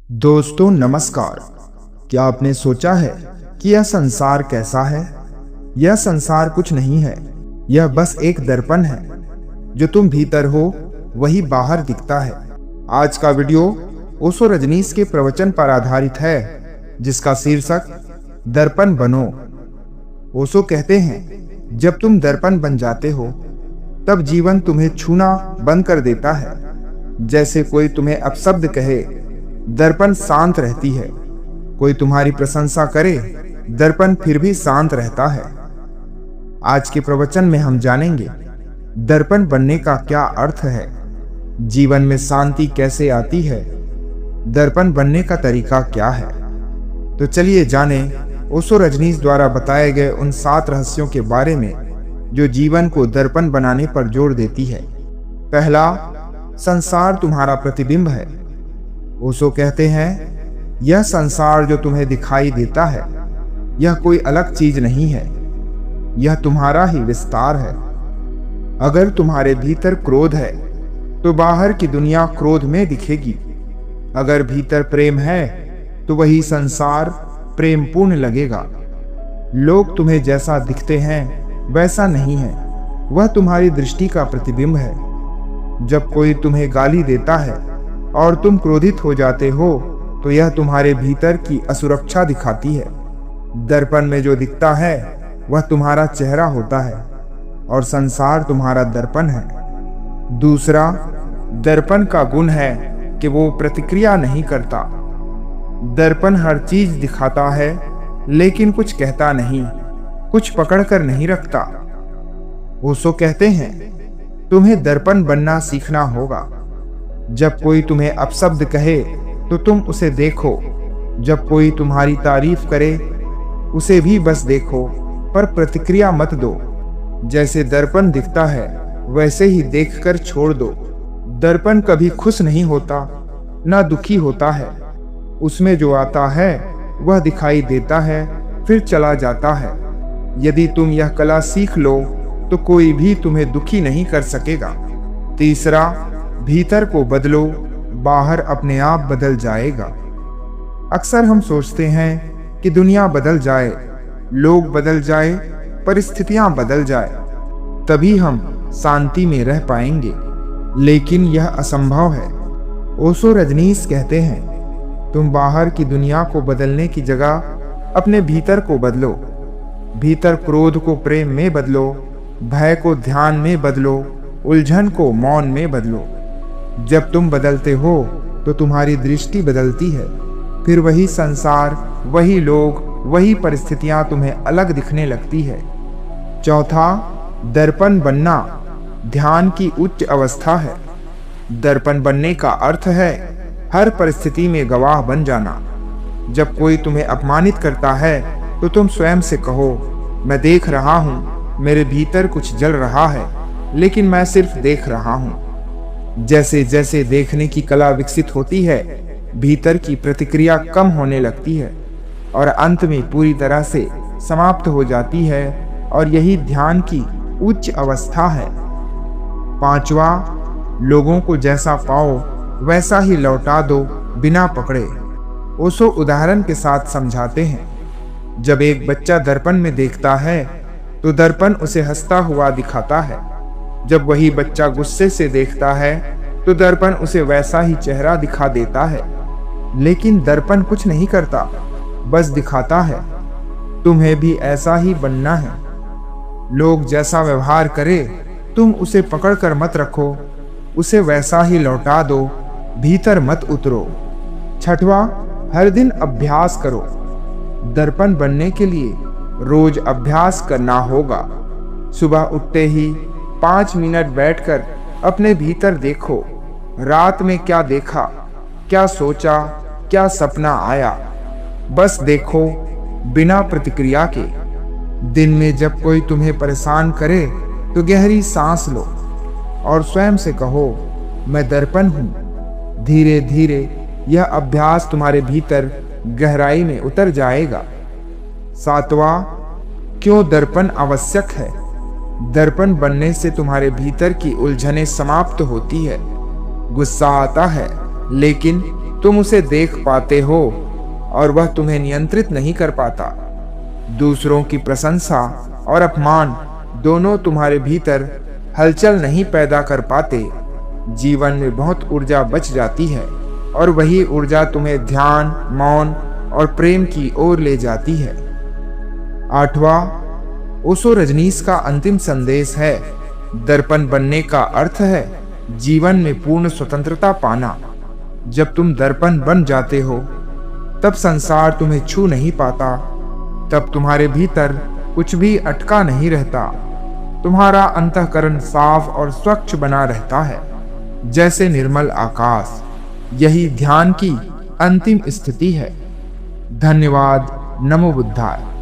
दोस्तों नमस्कार। क्या आपने सोचा है कि यह संसार कैसा है? यह संसार कुछ नहीं है, यह बस एक दर्पण है। जो तुम भीतर हो वही बाहर दिखता है। आज का वीडियो ओशो रजनीश के प्रवचन पर आधारित है, जिसका शीर्षक दर्पण बनो। ओशो कहते हैं, जब तुम दर्पण बन जाते हो तब जीवन तुम्हें छूना बंद कर देता है। जैसे कोई तुम्हें अपशब्द कहे, दर्पण शांत रहती है। कोई तुम्हारी प्रशंसा करे, दर्पण फिर भी शांत रहता है। आज के प्रवचन में हम जानेंगे दर्पण बनने का क्या अर्थ है, जीवन में शांति कैसे आती है, दर्पण बनने का तरीका क्या है। तो चलिए जानें ओशो रजनीश द्वारा बताए गए उन 7 रहस्यों के बारे में जो जीवन को दर्पण बनाने पर जोर देती है। पहला, संसार तुम्हारा प्रतिबिंब है। ओशो कहते हैं, यह संसार जो तुम्हें दिखाई देता है यह कोई अलग चीज नहीं है, यह तुम्हारा ही विस्तार है। अगर तुम्हारे भीतर क्रोध है तो बाहर की दुनिया क्रोध में दिखेगी। अगर भीतर प्रेम है तो वही संसार प्रेमपूर्ण लगेगा। लोग तुम्हें जैसा दिखते हैं वैसा नहीं है, वह तुम्हारी दृष्टि का प्रतिबिंब है। जब कोई तुम्हें गाली देता है और तुम क्रोधित हो जाते हो तो यह तुम्हारे भीतर की असुरक्षा दिखाती है। दर्पण में जो दिखता है वह तुम्हारा चेहरा होता है और संसार तुम्हारा दर्पण है। दूसरा, दर्पण का गुण है कि वो प्रतिक्रिया नहीं करता। दर्पण हर चीज दिखाता है लेकिन कुछ कहता नहीं, कुछ पकड़ कर नहीं रखता। ओशो कहते हैं, तुम्हें दर्पण बनना सीखना होगा। जब कोई तुम्हें अपशब्द कहे तो तुम उसे देखो, जब कोई तुम्हारी तारीफ करे उसे भी बस देखो, पर प्रतिक्रिया मत दो। जैसे दर्पण दिखता है वैसे ही देखकर छोड़ दो। दर्पण कभी खुश नहीं होता ना दुखी होता है, उसमें जो आता है वह दिखाई देता है फिर चला जाता है। यदि तुम यह कला सीख लो तो कोई भी तुम्हें दुखी नहीं कर सकेगा। तीसरा, भीतर को बदलो, बाहर अपने आप बदल जाएगा। अक्सर हम सोचते हैं कि दुनिया बदल जाए, लोग बदल जाए, परिस्थितियां बदल जाए, तभी हम शांति में रह पाएंगे, लेकिन यह असंभव है। ओशो रजनीश कहते हैं, तुम बाहर की दुनिया को बदलने की जगह अपने भीतर को बदलो। भीतर क्रोध को प्रेम में बदलो, भय को ध्यान में बदलो, उलझन को मौन में बदलो। जब तुम बदलते हो तो तुम्हारी दृष्टि बदलती है, फिर वही संसार, वही लोग, वही परिस्थितियां तुम्हें अलग दिखने लगती है। चौथा, दर्पण बनना ध्यान की उच्च अवस्था है। दर्पण बनने का अर्थ है हर परिस्थिति में गवाह बन जाना। जब कोई तुम्हें अपमानित करता है तो तुम स्वयं से कहो, मैं देख रहा हूं, मेरे भीतर कुछ जल रहा है, लेकिन मैं सिर्फ देख रहा हूं। जैसे जैसे देखने की कला विकसित होती है, भीतर की प्रतिक्रिया कम होने लगती है और अंत में पूरी तरह से समाप्त हो जाती है, और यही ध्यान की उच्च अवस्था है। पांचवा, लोगों को जैसा पाओ वैसा ही लौटा दो, बिना पकड़े। ओशो उदाहरण के साथ समझाते हैं, जब एक बच्चा दर्पण में देखता है तो दर्पण उसे हंसता हुआ दिखाता है। जब वही बच्चा गुस्से से देखता है तो दर्पण उसे वैसा ही चेहरा दिखा देता है। लेकिन दर्पण कुछ नहीं करता, बस दिखाता है। तुम्हें भी ऐसा ही बनना है। लोग जैसा व्यवहार करे तुम उसे पकड़ कर मत रखो, उसे वैसा ही लौटा दो, भीतर मत उतरो। छठवां, हर दिन अभ्यास करो। दर्पण बनने के लिए रोज अभ्यास करना होगा। सुबह उठते ही 5 मिनट बैठकर अपने भीतर देखो, रात में क्या देखा, क्या सोचा, क्या सपना आया, बस देखो बिना प्रतिक्रिया के। दिन में जब कोई तुम्हें परेशान करे तो गहरी सांस लो और स्वयं से कहो, मैं दर्पण हूं। धीरे धीरे यह अभ्यास तुम्हारे भीतर गहराई में उतर जाएगा। सातवां, क्यों दर्पण आवश्यक है? दर्पण बनने से तुम्हारे भीतर की उलझनें समाप्त होती है। गुस्सा आता है लेकिन तुम उसे देख पाते हो और वह तुम्हें नियंत्रित नहीं कर पाता। दूसरों की प्रशंसा और अपमान दोनों तुम्हारे भीतर हलचल नहीं पैदा कर पाते। जीवन में बहुत ऊर्जा बच जाती है और वही ऊर्जा तुम्हें ध्यान, मौन और प्रेम की ओर ले जाती है। 8वां, ओशो रजनीश का अंतिम संदेश है, दर्पण बनने का अर्थ है जीवन में पूर्ण स्वतंत्रता पाना। जब तुम दर्पण बन जाते हो तब संसार तुम्हें छू नहीं पाता, तब तुम्हारे भीतर कुछ भी अटका नहीं रहता। तुम्हारा अंतःकरण साफ और स्वच्छ बना रहता है जैसे निर्मल आकाश। यही ध्यान की अंतिम स्थिति है। धन्यवाद। नमो बुद्धाय।